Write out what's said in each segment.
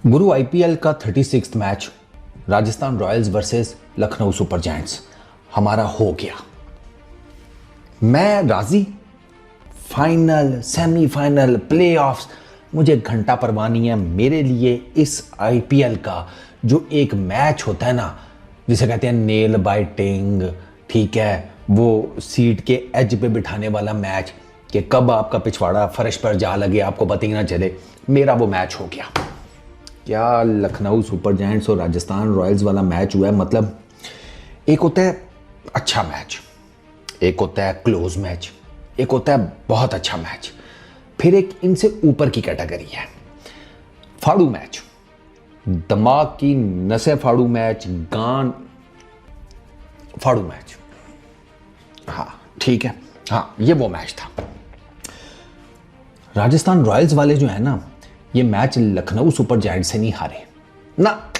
गुरु IPL का 36वां match Rajasthan Royals versus Lucknow Super Giants हमारा हो गया। मैं राजी। फाइनल, सेमीफाइनल, प्लेऑफ्स, मुझे घंटा परवाह नहीं है। मेरे लिए इस आईपीएल का जो एक मैच होता है ना, जिसे कहते हैं नेल बाइटिंग, ठीक है, वो सीट के एज पे बिठाने वाला मैच कि कब आपका पिछवाड़ा फर्श पर जा लगे आपको पता ही ना चले, मेरा वो मैच हो गया। क्या लखनऊ सुपर जायंट्स और राजस्थान रॉयल्स वाला मैच हुआ है। मतलब एक होता है अच्छा मैच, एक होता है क्लोज मैच, एक होता है बहुत अच्छा मैच, फिर एक इनसे ऊपर की कैटेगरी है फाड़ू मैच, दिमाग की नसें फाड़ू मैच, गान फाड़ू मैच। हाँ ठीक है, हाँ ये वो मैच था। राजस्थान रॉयल्स वाले जो है ना, ये मैच लखनऊ सुपर जायंट्स से नहीं हारे ना।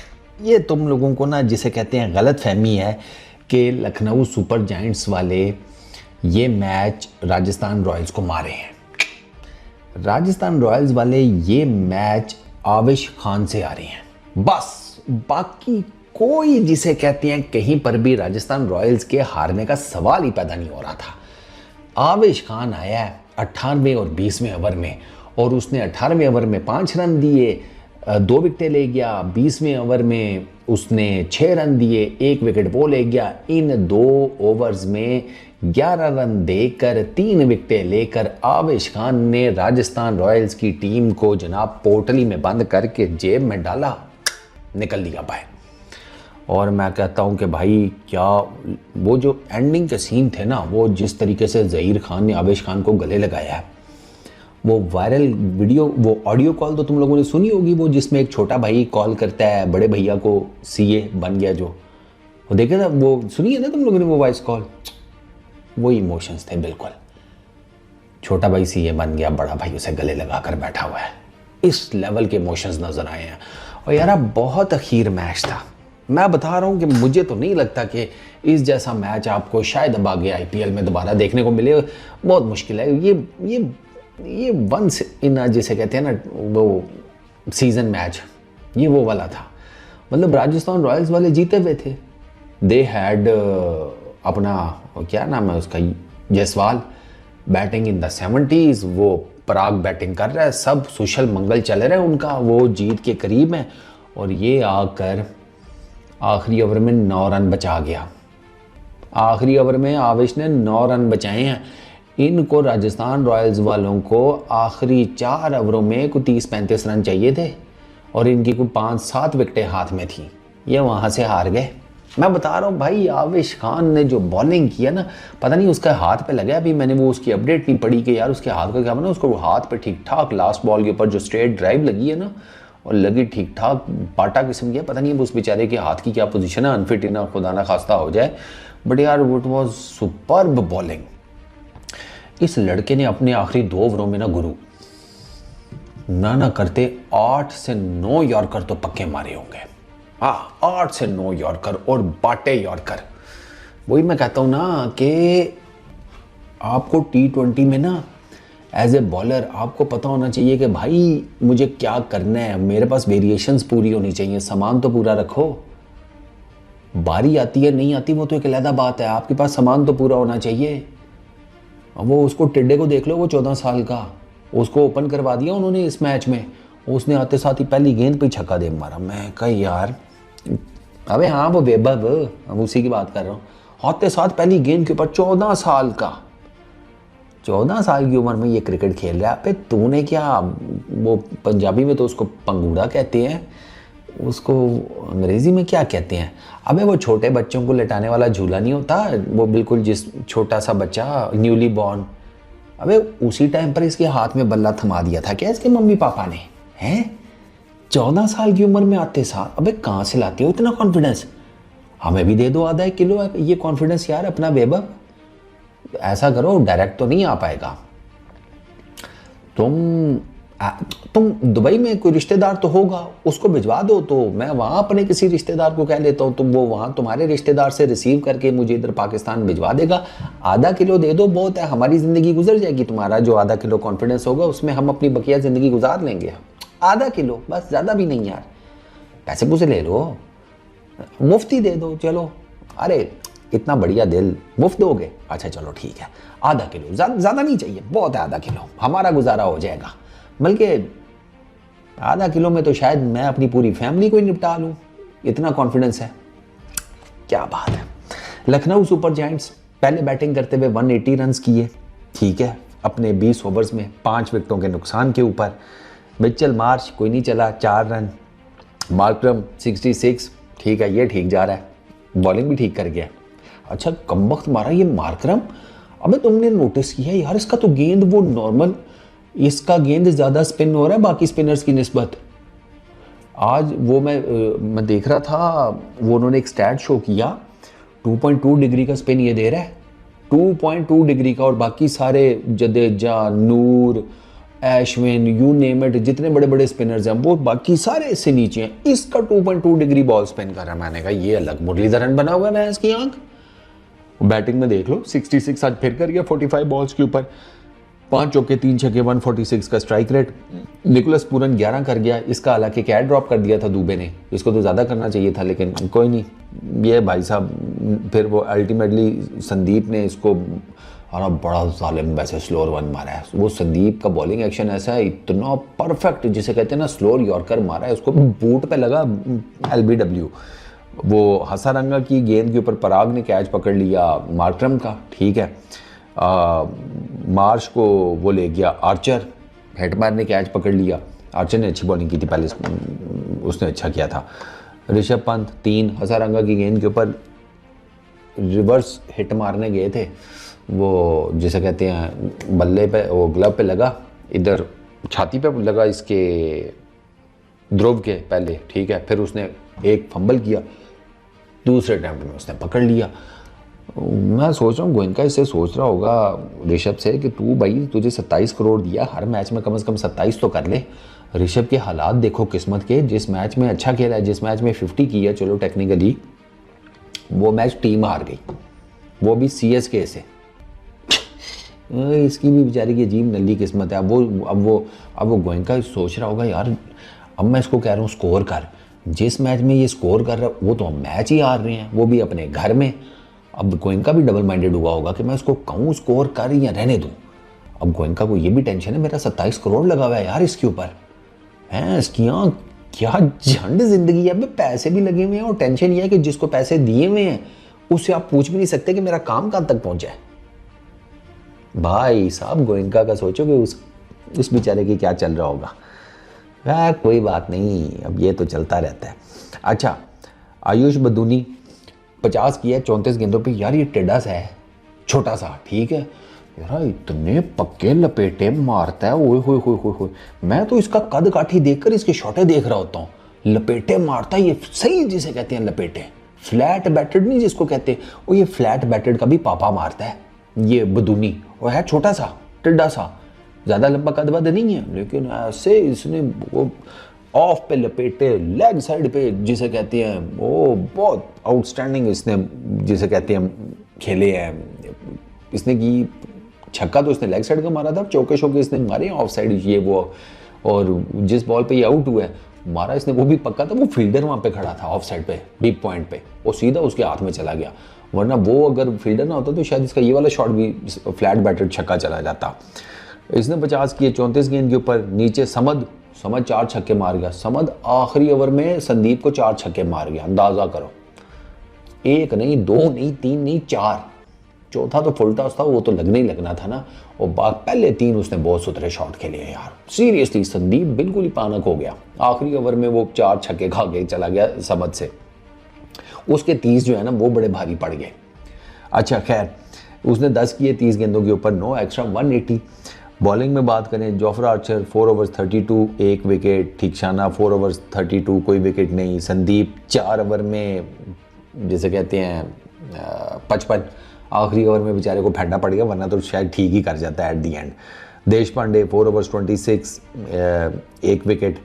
ये तुम लोगों को ना जिसे कहते हैं गलत फहमी है कि लखनऊ सुपर जायंट्स वाले ये मैच राजस्थान रॉयल्स को मारे हैं। राजस्थान रॉयल्स वाले ये मैच आवेश खान से आ रहे हैं बस। बाकी कोई जिसे कहते हैं कहीं पर भी राजस्थान रॉयल्स के हारने का सवाल ही पैदा नहीं हो रहा था। आवेश खान आया है 18वें और 20वें ओवर में और उसने 18वें ओवर में 5 रन दिए, 2 विकेटें ले गया। 20वें ओवर में उसने 6 रन दिए, 1 विकेट वो ले गया। इन 2 ओवर्स में 11 रन देकर 3 विकेटें लेकर आवेश खान ने राजस्थान रॉयल्स की टीम को जनाब पोटली में बंद करके जेब में डाला, निकल लिया बाहर। और मैं कहता हूं कि भाई क्या वो जो एंडिंग के सीन थे ना, वो जिस तरीके से ज़हीर खान ने आवेश खान को गले लगाया है, वो वायरल वीडियो, वो ऑडियो कॉल तो तुम लोगों ने सुनी होगी, वो जिसमें एक छोटा भाई कॉल करता है बड़े भैया को, सीए बन गया जो, वो देखे था, वो सुनी है ना तुम लोगों ने वो वॉइस कॉल। वो इमोशंस थे बिल्कुल। छोटा भाई सीए बन गया, बड़ा भाई उसे गले लगा कर बैठा हुआ है, इस लेवल के इमोशंस नजर आए हैं। और यार बहुत अखीर मैच था। मैं बता रहा हूँ कि मुझे तो नहीं लगता कि इस जैसा मैच आपको शायद अब आगे आईपीएल में दोबारा देखने को मिले, बहुत मुश्किल है। ये वंस इन जिसे कहते हैं ना वो सीजन मैच, ये वो वाला था। मतलब राजस्थान रॉयल्स वाले जीते हुए थे। दे हैड अपना क्या नाम है उसका, Jaiswal, batting in the 70s, वो पराग बैटिंग कर रहा है, सब सुशल मंगल चल रहा है उनका, वो जीत के करीब है। और ये आकर आखिरी ओवर में 9 रन बचा गया। आखिरी ओवर में आवेश ने 9 रन बचाए हैं। इनको राजस्थान रॉयल्स वालों को आखिरी 4 ओवरों में कुछ 30-35 रन चाहिए थे और इनकी कुछ 5-7 विकेटें हाथ में थी। ये वहाँ से हार गए। मैं बता रहा हूँ भाई, आवेश खान ने जो बॉलिंग किया ना, पता नहीं उसका हाथ पे लगा। अभी मैंने वो उसकी अपडेट नहीं पढ़ी कि यार उसके हाथ का क्या बना। उसको हाथ पे ठीक ठाक लास्ट बॉल के ऊपर जो स्ट्रेट ड्राइव लगी है ना, और लगी ठीक ठाक पाटा किस्म की। पता नहीं उस बेचारे के हाथ की क्या पोजीशन है, अनफिट ना खुदा ना खास्ता हो जाए, बट यार इट वाज सुपर्ब बॉलिंग। इस लड़के ने अपने आखिरी 2 ओवरों में ना गुरु ना करते 8 से 9 यॉर्कर तो पक्के मारे होंगे। हाँ 8 से 9 यॉर्कर और बाटे यॉर्कर। वही मैं कहता हूँ ना कि आपको T20 में ना एज ए बॉलर आपको पता होना चाहिए कि भाई मुझे क्या करना है, मेरे पास वेरिएशंस पूरी होनी चाहिए, सामान तो पूरा रखो। बारी आती है नहीं आती वो तो एक अलग बात है, आपके पास सामान तो पूरा होना चाहिए। वो उसको टिड्डे को देख लो, वो 14 साल का, उसको ओपन करवा दिया उन्होंने इस मैच में। उसने आते साथ ही पहली गेंद पे छक्का दे मारा। मैं कहा यार अबे हाँ वो वैभव, अब उसी की बात कर रहा हूँ। आते साथ पहली गेंद के ऊपर 14 साल का, 14 साल की उम्र में ये क्रिकेट खेल रहा है। पे तूने क्या, वो पंजाबी में तो उसको पंगूड़ा कहते हैं, उसको अंग्रेजी में क्या कहते हैं। अबे वो छोटे बच्चों को लेटाने वाला झूला नहीं होता, वो बिल्कुल जिस छोटा सा बच्चा न्यूली बॉर्न, अबे उसी टाइम पर इसके हाथ में बल्ला थमा दिया था क्या इसके मम्मी पापा ने। हैं 14 साल की उम्र में आते साल, अबे कहाँ से लाते हो इतना कॉन्फिडेंस। हमें भी दे दो आधा 1 किलो ये कॉन्फिडेंस यार अपना वैभव। ऐसा करो, डायरेक्ट तो नहीं आ पाएगा। तुम दुबई में कोई रिश्तेदार तो होगा, उसको भिजवा दो तो मैं वहाँ अपने किसी रिश्तेदार को कह देता हूँ, तुम वो वहाँ तुम्हारे रिश्तेदार से रिसीव करके मुझे इधर पाकिस्तान भिजवा देगा। आधा किलो दे दो, बहुत है, हमारी ज़िंदगी गुजर जाएगी। तुम्हारा जो आधा किलो कॉन्फिडेंस होगा उसमें हम अपनी बकिया ज़िंदगी गुजार लेंगे। आधा किलो बस, ज़्यादा भी नहीं यार। पैसे पूसे ले लो, मुफ्ती दे दो, चलो। अरे इतना बढ़िया दिल, मुफ्त दोगे? अच्छा चलो ठीक है, आधा किलो, ज़्यादा नहीं चाहिए, बहुत है आधा किलो, हमारा गुजारा हो जाएगा। बल्कि आधा किलो में तो शायद मैं अपनी पूरी फैमिली को ही निपटा लूँ, इतना कॉन्फिडेंस है। क्या बात है। लखनऊ सुपर जायंट्स पहले बैटिंग करते हुए 180 रन किए, ठीक है, अपने 20 ओवर्स में 5 विकेटों के नुकसान के ऊपर। मिचेल मार्श कोई नहीं चला, 4 रन। मार्करम 66, ठीक है, ये ठीक जा रहा है, बॉलिंग भी ठीक कर गया। अच्छा कमबख्त मारा ये मार्करम। अबे तुमने नोटिस किया यार, इसका तो गेंद वो नॉर्मल, इसका गेंद ज़्यादा स्पिन हो रहा है बाकी स्पिनर्स की निस्बत। आज वो मैं देख रहा था, वो उन्होंने एक स्टैट शो किया, 2.2 डिग्री का स्पिन ये दे रहा है, 2.2 डिग्री का, और बाकी सारे जडेजा, नूर, एशविन, यू नेम इट, जितने बड़े बड़े स्पिनर्स हैं वो बाकी सारे इससे नीचे हैं, इसका 2.2 डिग्री बॉल स्पिन कर रहा है। मैंने कहा ये अलग मुरलीधरन बना हुआ है इसकी आंख। बैटिंग में देख लो, 66 आज फिर कर गया 45 बॉल्स के ऊपर, 5 चौके 3 छक्के, 146 का स्ट्राइक रेट। निकोलस पूरन 11 कर गया, इसका हालांकि कैच ड्रॉप कर दिया था दुबे ने, इसको तो ज़्यादा करना चाहिए था, लेकिन कोई नहीं, ये भाई साहब फिर वो अल्टीमेटली संदीप ने इसको, और बड़ा जालिम वैसे स्लोअर वन मारा है वो। संदीप का बॉलिंग एक्शन ऐसा है, इतना परफेक्ट, जिसे कहते हैं ना स्लोअर यॉर्कर मारा है, उसको बूट पे लगा LBW। वो हसारंगा की गेंद के ऊपर पराग ने कैच पकड़ लिया मार्करम का, ठीक है। मार्श को वो ले गया आर्चर, हेटमैन ने कैच पकड़ लिया। आर्चर ने अच्छी बॉलिंग की थी पहले, उसने अच्छा किया था। ऋषभ पंत 3, हसारंगा की गेंद के ऊपर रिवर्स हिट मारने गए थे, वो जिसे कहते हैं बल्ले पे, वो ग्लव पे लगा, इधर छाती पे लगा इसके ध्रुव के पहले, ठीक है। फिर उसने एक फंबल किया, दूसरे अटेम्प्ट में उसने पकड़ लिया। मैं सोच रहा हूँ गोयनका इससे सोच रहा होगा ऋषभ से कि तू भाई, तुझे 27 करोड़ दिया, हर मैच में कम से कम 27 तो कर ले। ऋषभ के हालात देखो किस्मत के, जिस मैच में अच्छा खेला है, जिस मैच में 50 की है, चलो टेक्निकली वो मैच टीम हार गई, वो भी CSK से। इसकी भी बेचारी की अजीब नल्ली किस्मत है। अब वो गोयनका सोच रहा होगा यार, अब मैं इसको कह रहा हूँ स्कोर कर, जिस मैच में ये स्कोर कर रहा है वो तो हम मैच ही हार रहे हैं, वो भी अपने घर में। अब गोयनका भी डबल माइंडेड हुआ होगा कि मैं इसको कहूँ स्कोर कर या रहने दूँ। अब गोयनका को ये भी टेंशन है, मेरा 27 करोड़ लगा हुआ है यार इसके ऊपर, हैं इसकी आँख, क्या झंड जिंदगी है। पैसे भी लगे हुए हैं और टेंशन ये है कि जिसको पैसे दिए हुए हैं उससे आप पूछ भी नहीं सकते कि मेरा काम कहाँ तक पहुँचा है। भाई साहब गोयनका का सोचो कि उस बेचारे की क्या चल रहा होगा। कोई बात नहीं, अब ये तो चलता रहता है। अच्छा आयुष बदूनी 50 किया 34 गेंदों पे। यार ये टेढ़ा सा है, छोटा सा, ठीक है यार, इतने पक्के लपेटे मारता है, ओए होए होए होए। मैं तो इसका कद काठी देखकर इसके शॉटें देख रहा होता हूँ, लपेटे मारता है ये सही, जिसे कहते हैं लपेटे, फ्लैट बैटेड नहीं जिसको कहते हैं, वो ये फ्लैट बैटेड का भी पापा मारता है ये बदूनी। और है छोटा सा, टेढ़ा सा, ज़्यादा लंबा कद वद नहीं है, लेकिन ऐसे इसने वो ऑफ पे लपेटे, लेग साइड पे जिसे कहते हैं, वो बहुत आउटस्टैंडिंग इसने जिसे कहते हैं खेले हैं इसने की। छक्का तो इसने लेग साइड का मारा था, चौके शौके इसने मारे ऑफ साइड ये वो, और जिस बॉल पे ये आउट हुआ है मारा इसने वो भी पक्का था, वो फील्डर वहाँ पे खड़ा था ऑफ साइड पे डीप पॉइंट पे, वो सीधा उसके हाथ में चला गया, वरना वो अगर फील्डर ना होता तो शायद इसका ये वाला शॉट भी फ्लैट बैटेड छक्का चला जाता। इसने 50 किए 34 गेंद के ऊपर। नीचे समद 4 छक्के मार गया। समद आखिरी ओवर में संदीप को 4 छक्के मार गया, अंदाजा करो, 1 नहीं 2 नहीं 3 नहीं 4, चौथा तो फुल टॉस था, वो तो लगने ही लगना था ना। और पहले 3 उसने बहुत सुथरे शॉट खेले हैं यार, सीरियसली संदीप बिल्कुल ही पानक हो गया। आखिरी ओवर में वो 4 छक्के खा के चला गया समद से, उसके 30 जो है ना वो बड़े भारी पड़ गए। अच्छा खैर, उसने 10 किए 30 गेंदों के ऊपर, 9 एक्स्ट्रा 180। बॉलिंग में बात करें, Jofra Archer 4 overs 32 1 wicket, Theekshana 4 overs 32 कोई विकेट नहीं, संदीप 4 ओवर में जिसे कहते हैं 55, आखिरी ओवर में बेचारे को फेंकना पड़ गया, वरना तो शायद ठीक ही कर जाता है eight the end. Deshpande 4 overs 26 1 wicket,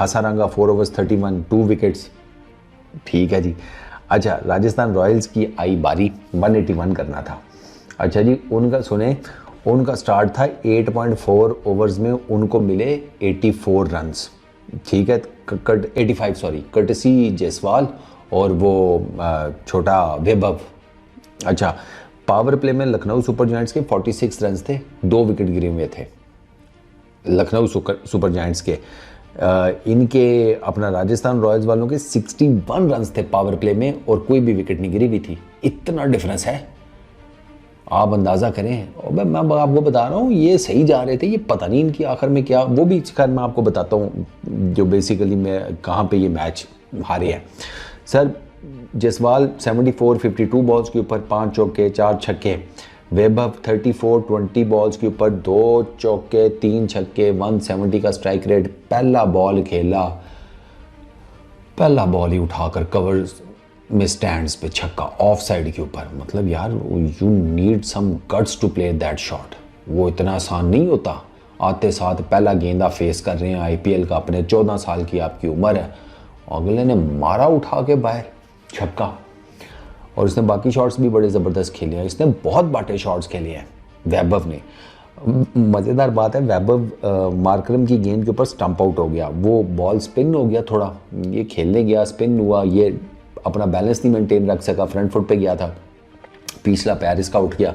Hasaranga 4 overs 31 2 wickets, ठीक है जी। अच्छा राजस्थान रॉयल्स की आई बारी, 181 करना था। अच्छा जी, उनका सुने, उनका स्टार्ट था 8.4 ओवर्स में, उनको मिले 84 रन्स, ठीक है। 85 सॉरी, कर्टसी जायसवाल और वो छोटा वैभव। अच्छा, पावर प्ले में लखनऊ सुपर जायंट्स के 46 रन थे, 2 विकेट गिरे हुए थे लखनऊ सुपर जायंट्स के। इनके अपना राजस्थान रॉयल्स वालों के 61 रन थे पावर प्ले में और कोई भी विकेट नहीं गिरी हुई थी। इतना डिफरेंस है, आप अंदाज़ा करें। और मैं आपको बता रहा हूँ ये सही जा रहे थे, ये पता नहीं इनकी आखिर में क्या, वो भी खैर मैं आपको बताता हूँ जो बेसिकली मैं कहाँ पे ये मैच हारे हैं। सर जायसवाल 74 52 बॉल्स के ऊपर 5 चौके 4 छक्के, वैभव 34 20 बॉल्स के ऊपर 2 चौके 3 छक्के 170 का स्ट्राइक रेट। पहला बॉल खेला, पहला बॉल ही उठाकर कवर में स्टैंड्स पे छक्का ऑफ साइड के ऊपर। मतलब यार you need some guts to play that shot, वो इतना आसान नहीं होता। आते साथ पहला गेंदा फेस कर रहे हैं आईपीएल का, अपने 14 साल की आपकी उम्र है, अगले ने मारा उठा के बाहर छक्का। और इसने बाकी शॉट्स भी बड़े ज़बरदस्त खेले हैं, इसने बहुत बाटे शॉट्स खेले हैं वैभव ने। मज़ेदार बात है, वैभव मार्करम की गेंद के ऊपर स्टंप आउट हो गया, वो बॉल स्पिन हो गया थोड़ा, ये खेलने गया स्पिन हुआ, ये अपना बैलेंस नहीं मेंटेन रख सका, फ्रंट फुट पे गया था, पिछला पैर इसका उठ गया,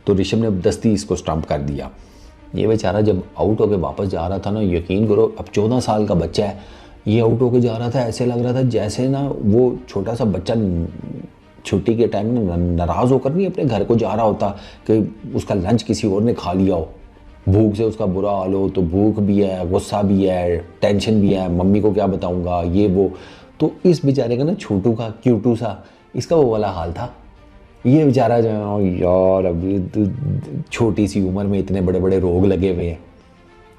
तो ऋषभ ने दस्ती इसको स्टंप कर दिया। ये बेचारा जब आउट होकर वापस जा रहा था ना, यकीन करो अब 14 साल का बच्चा है, ये आउट होकर जा रहा था, ऐसे लग रहा था जैसे ना वो छोटा सा बच्चा छुट्टी के टाइम में नाराज़ होकर नहीं अपने घर को जा रहा होता कि उसका लंच किसी और ने खा लिया हो, भूख से उसका बुरा हाल हो, तो भूख भी है, गुस्सा भी है, टेंशन भी है, मम्मी को क्या बताऊंगा, ये वो। तो इस बेचारे का ना छोटू का क्यूटू सा इसका वो वाला हाल था। ये बेचारा जो यार अभी छोटी सी उम्र में इतने बड़े बड़े रोग लगे हुए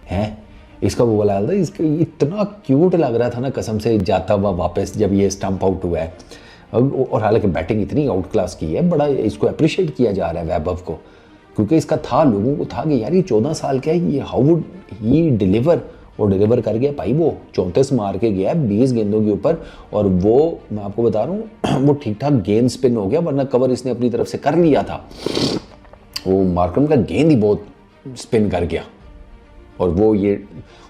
हैं, इसका वो वाला हाल था। इसका इतना क्यूट लग रहा था ना कसम से जाता हुआ वापस जब ये स्टंप आउट हुआ है। और हालांकि बैटिंग इतनी आउट क्लास की है, बड़ा इसको अप्रिशिएट किया जा रहा है वैभव को, क्योंकि इसका था, लोगों को था कि यार ये 14 साल का है, ये हाउ वुड ही डिलीवर, और डिलीवर कर गया भाई। वो 34 मार के गया 20 गेंदों के ऊपर, और वो मैं आपको बता रहा हूँ वो ठीक ठाक गेंद स्पिन हो गया, वरना कवर इसने अपनी तरफ से कर लिया था। वो मार्करम का गेंद ही बहुत स्पिन कर गया, और वो ये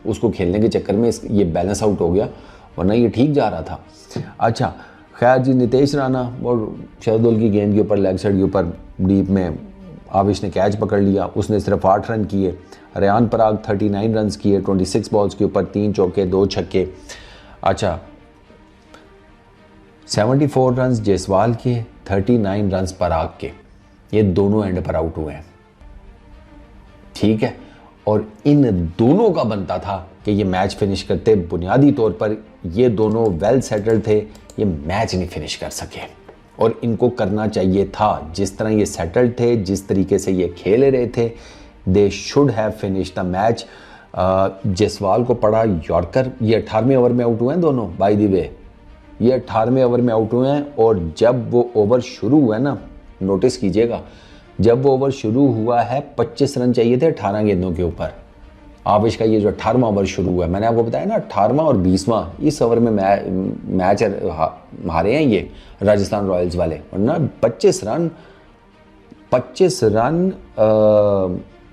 उसको खेलने के चक्कर में ये बैलेंस आउट हो गया, वरना ये ठीक जा रहा था। अच्छा खैर जी, नितेश राणा और शहदुल की गेंद के ऊपर लेग साइड के ऊपर डीप में आविश ने कैच पकड़ लिया, उसने सिर्फ 8 रन किए। रेयान पराग 39 रन किए 26 बॉल्स के ऊपर, 3 चौके 2 छक्के। अच्छा 74 रन जायसवाल के, 39 रन पराग के, ये दोनों एंड पर आउट हुए हैं, ठीक है। और इन दोनों का बनता था कि ये मैच फिनिश करते, बुनियादी तौर पर ये दोनों वेल सेटल्ड थे, ये मैच नहीं फिनिश कर सके, और इनको करना चाहिए था। जिस तरह ये सेटल्ड थे, जिस तरीके से ये खेल रहे थे, they should have finish the match. Jaiswal को पड़ा यॉर्कर, ये 18वें ओवर में आउट हुए हैं दोनों, बाय द वे ये 18वें ओवर में आउट हुए हैं। और जब वो ओवर शुरू हुआ है ना, नोटिस कीजिएगा, जब वो ओवर शुरू हुआ है 25 रन चाहिए थे 18 गेंदों के ऊपर। आविश का ये जो 18वां ओवर शुरू हुआ है, मैंने आपको बताया ना 18वां और 20वां, इस ओवर में मैच हारे हैं ये राजस्थान रॉयल्स वाले, वरना 25 रन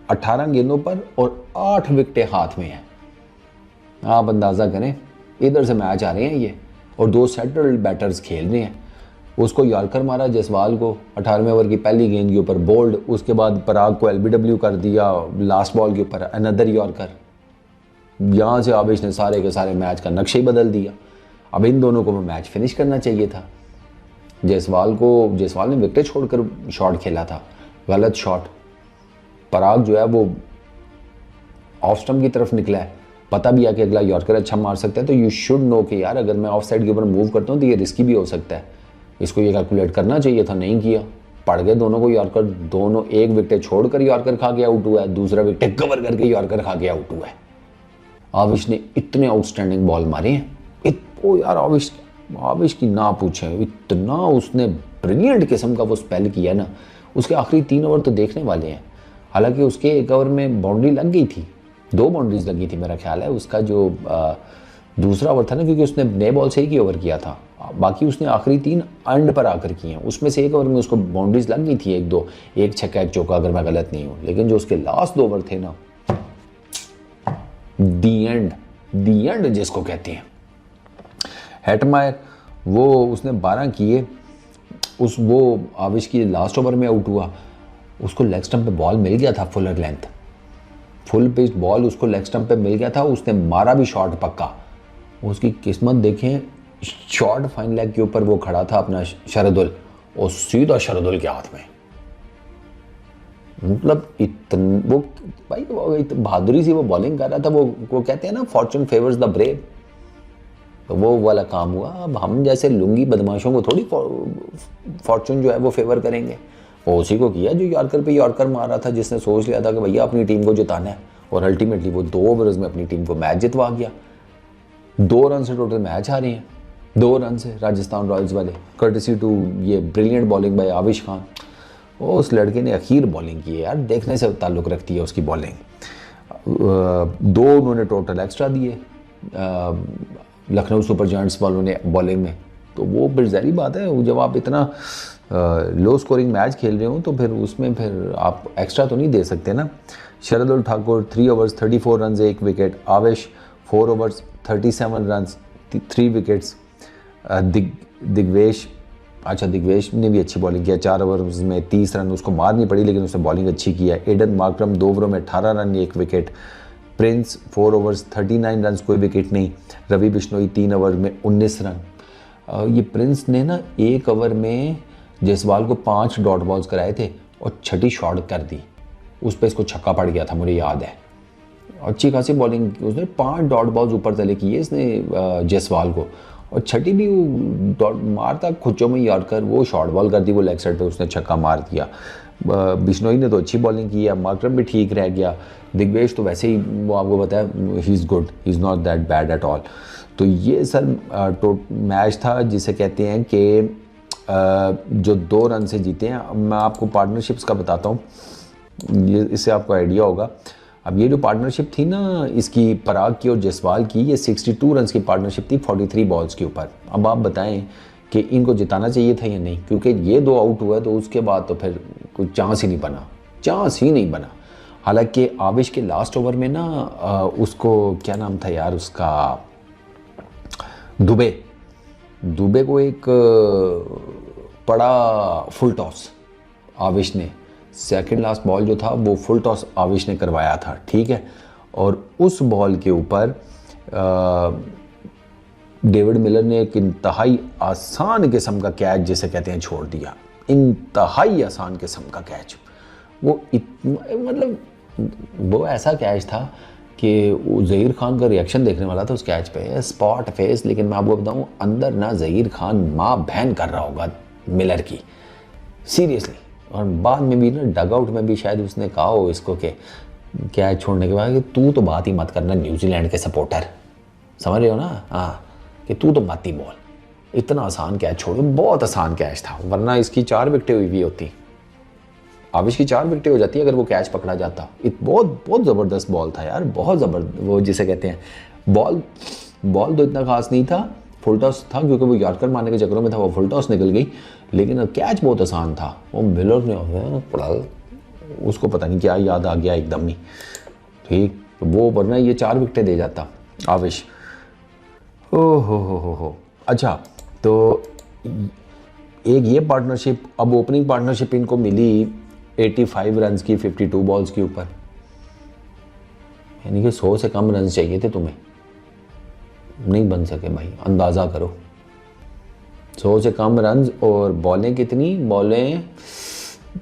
18 गेंदों पर और 8 विकेटें हाथ में हैं। आप अंदाज़ा करें, इधर से मैच आ रहे हैं ये, और 2 सेटल्ड बैटर्स खेल रहे हैं। उसको यॉर्कर मारा जायसवाल को 18वें ओवर की पहली गेंद के ऊपर बोल्ड, उसके बाद पराग को एलबीडब्ल्यू कर दिया लास्ट बॉल के ऊपर अनदर यॉर्कर। यहाँ से आविश ने सारे के सारे मैच का नक्शा ही बदल दिया। अब इन दोनों को मैच फिनिश करना चाहिए था। जायसवाल ने विकेट छोड़कर शॉट खेला था, गलत शॉट। पराग जो है वो ऑफ स्टंप की तरफ निकला है, पता भी है कि अगला यॉर्कर अच्छा मार सकता है, तो यू शुड नो कि यार अगर मैं ऑफ साइड के ऊपर मूव करता हूँ तो ये रिस्की भी हो सकता है। इसको ये कैलकुलेट करना चाहिए था, नहीं किया, पड़ गए दोनों को यॉर्कर। दोनों एक विकेट छोड़कर यॉर्कर खा के आउट हुआ है, दूसरा विकेट कवर करके यॉर्कर खा के आउट हुआ है। आविश ने इतने आउटस्टैंडिंग बॉल मारे हैं, यार आविश की ना पूछे, इतना उसने ब्रिलियंट किस्म का वो स्पेल किया ना। उसके आखिरी 3 ओवर तो देखने वाले हैं। हालांकि उसके एक ओवर में बाउंड्री लग गई थी, 2 बाउंड्रीज लगी थी मेरा ख्याल है। उसका जो दूसरा ओवर था ना, क्योंकि उसने नए बॉल से ही ओवर किया था, बाकी उसने आखिरी 3 एंड पर आकर किए हैं। उसमें से एक ओवर में उसको बाउंड्रीज लग गई थी, 1-2, एक छक्का एक चौका अगर मैं गलत नहीं हूँ। लेकिन जो उसके लास्ट 2 ओवर थे ना, दी एंड जिसको कहते हैं, हेटमायर वो उसने 12 किए, वो आविश की लास्ट ओवर में आउट हुआ, उसको लेग स्टंप पे बॉल मिल गया था, Fuller length full pitch ball उसको लेग स्टंप पे मिल गया था, उसने मारा भी शॉट पक्का। उसकी किस्मत देखें, शॉट फाइन लेग के ऊपर वो खड़ा था अपना शरदुल, और सीधा शरदुल के हाथ में, मतलब वो भाई वो बहादुरी से वो बॉलिंग कर रहा था। वो कहते हैं ना फॉर्चून फेवर्स द ब्रेव, तो वो वाला काम हुआ। अब हम जैसे लुंगी बदमाशों को थोड़ी फॉर्चून जो है वो फेवर करेंगे। वो उसी को किया जो यॉर्कर पे यॉर्कर मार रहा था, जिसने सोच लिया था कि भैया अपनी टीम को जिताना है, और अल्टीमेटली वो 2 ओवर्स में अपनी टीम को मैच जितवा गया। 2 रन से टोटल मैच हारे हैं, 2 रन से राजस्थान रॉयल्स वाले, कर्टसी टू ये ब्रिलियंट बॉलिंग बाय आविश खान। उस लड़के ने अखीर बॉलिंग की है यार, देखने से ताल्लुक़ रखती है उसकी बॉलिंग। 2 उन्होंने टोटल एक्स्ट्रा दिए लखनऊ सुपर जायंट्स वालों ने बॉलिंग में, तो वो फिर ज़ाहिर बात है जब आप इतना लो स्कोरिंग मैच खेल रहे हो तो फिर उसमें फिर आप एक्स्ट्रा तो नहीं दे सकते ना। Shardul Thakur 3 overs 34 run 1 wicket, आवेश 4 ओवर्स 37 रन 3 विकेट्स, दिग्वेश ने भी अच्छी बॉलिंग किया, 4 ओवर्स में 30 रन, उसको मारनी पड़ी लेकिन उसने बॉलिंग अच्छी किया। एडन मार्करम 2 ओवरों में 18 run 1 wicket, Prince 4 overs 39 run कोई विकेट नहीं, रवि बिश्नोई 3 ओवर में 19 रन। ये प्रिंस ने ना 1 ओवर में जायसवाल को 5 डॉट बॉल्स कराए थे और छठी शॉट कर दी, उस पर इसको छक्का पड़ गया था, मुझे याद है। अच्छी खासी बॉलिंग, उसने 5 डॉट बॉल्स ऊपर तले किए इसने जायसवाल को, और छठी भी वो डॉट मारता खुच्चों में यॉर्कर, वो शॉर्ट बॉल कर दी, वो लेग साइड पे उसने छक्का मार दिया। बिश्नोई ने तो अच्छी बॉलिंग की है, मार्करम भी ठीक रह गया, दिग्वेश तो वैसे ही वो आपको बताया he is good, he is not that bad at all. तो ये सर मैच था जिसे कहते हैं कि जो 2 रन से जीते हैं। अब मैं आपको पार्टनरशिप्स का बताता हूँ, ये इससे आपको आइडिया होगा। अब ये जो पार्टनरशिप थी ना इसकी पराग की और जायसवाल की, ये 62 रन की पार्टनरशिप थी 43 बॉल्स के ऊपर। अब आप बताएं कि इनको जिताना चाहिए था या नहीं, क्योंकि ये 2 आउट हुआ तो उसके बाद तो फिर कोई चांस ही नहीं बना। हालांकि आविश के लास्ट ओवर में ना उसको क्या नाम था यार उसका, दुबे को एक पड़ा फुल टॉस आविश ने, सेकंड लास्ट बॉल जो था वो फुल टॉस आविश ने करवाया था, ठीक है। और उस बॉल के ऊपर डेविड मिलर ने एक इंतहाई आसान किस्म का कैच जिसे कहते हैं छोड़ दिया, इंतहाई आसान किस्म का कैच। वो मतलब वो ऐसा कैच था कि ज़हीर खान का रिएक्शन देखने वाला था उस कैच पे, स्पॉट फेस। लेकिन मैं आपको बताऊं अंदर ना ज़हीर खान माँ बहन कर रहा होगा मिलर की, सीरियसली। और बाद में भी ना डग आउट में भी शायद उसने कहा हो इसको कि कैच छोड़ने के बाद कि तू तो बात ही मत करना न्यूजीलैंड के सपोर्टर, समझ रहे हो ना, हाँ, कि तू तो मत ही बोल, इतना आसान कैच छोड़ो। बहुत आसान कैच था, वरना इसकी 4 विकेटें हुई भी होती, आविश की 4 विकेटें हो जाती अगर वो कैच पकड़ा जाता। बहुत ज़बरदस्त बॉल था यार, बहुत ज़बरदस्त। वो जिसे कहते हैं बॉल तो इतना खास नहीं था, फुल टॉस था क्योंकि वो यॉर्कर मारने के चक्करों में था, वो फुल टॉस निकल गई, लेकिन कैच बहुत आसान था। वो मिलर ने पड़ा, उसको पता नहीं क्या याद आ गया एकदम ही, ठीक। तो वो वरना ये 4 विकेटें दे जाता आविश। ओ हो। अच्छा, तो एक ये पार्टनरशिप, अब ओपनिंग पार्टनरशिप इनको मिली 85 रन की 52 बॉल्स के ऊपर, यानी कि 100 से कम रन चाहिए थे तुम्हें, नहीं बन सके भाई, अंदाज़ा करो 100 से कम रन। और बॉलें कितनी, बॉलें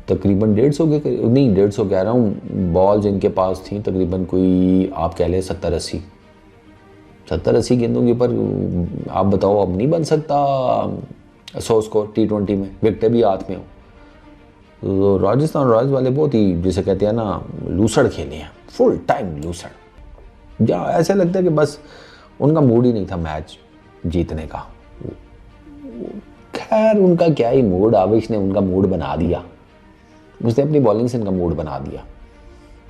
तकरीबन 150 के करीब, नहीं 150 कह रहा हूँ, बॉल जिनके पास थी तकरीबन कोई आप कह लें 70-80 गेंदों के ऊपर। आप बताओ अब नहीं बन सकता 100 स्कोर T20 में, विकेटें भी हाथ में हो। तो राजस्थान रॉयल्स वाले बहुत ही जिसे कहते हैं ना लूसड़ खेले हैं, फुल टाइम लूसड़, या ऐसे लगता है कि बस उनका मूड ही नहीं था मैच जीतने का। खैर उनका क्या ही मूड, आविश ने उनका मूड बना दिया, उसने अपनी बॉलिंग से इनका मूड बना दिया।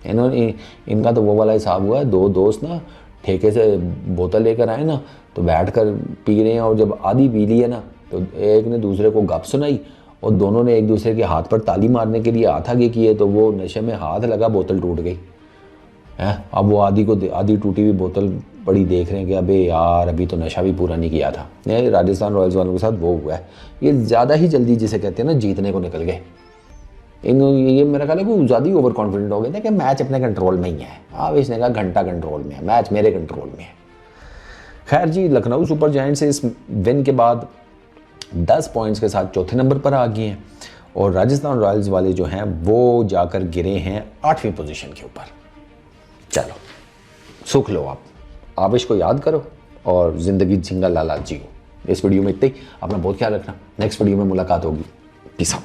इनका तो वो वाला हिसाब हुआ है, 2 दोस्त ना ठेके से बोतल लेकर आए ना, तो बैठ कर पी रहे हैं, और जब आधी पी ली है ना तो एक ने दूसरे को गप सुनाई और दोनों ने एक दूसरे के हाथ पर ताली मारने के लिए हाथ आगे किए, तो वो नशे में हाथ लगा, बोतल टूट गई है। अब वो आधी टूटी हुई बोतल बड़ी देख रहे हैं कि अबे यार अभी तो नशा भी पूरा नहीं किया था। नहीं, राजस्थान रॉयल्स वालों के साथ वो हुआ है, ये ज़्यादा ही जल्दी जिसे कहते हैं ना जीतने को निकल गए। ये मेरा ख्याल है वो ज़्यादा ही ओवर कॉन्फिडेंट हो गए थे कि मैच अपने कंट्रोल में ही है। आवेश ने कहा घंटा कंट्रोल में है, मैच मेरे कंट्रोल में है। खैर जी, लखनऊ सुपर जायंट्स इस विन के बाद 10 पॉइंट्स के साथ चौथे नंबर पर आ गए हैं और राजस्थान रॉयल्स वाले जो हैं वो जाकर गिरे हैं 8वीं पोजीशन के ऊपर। चलो सुख लो, आप आवेश को याद करो और ज़िंदगी झिंगा लाला जियो। इस वीडियो में इतना ही। अपना बहुत ख्याल रखना, नेक्स्ट वीडियो में मुलाकात होगी। Peace out.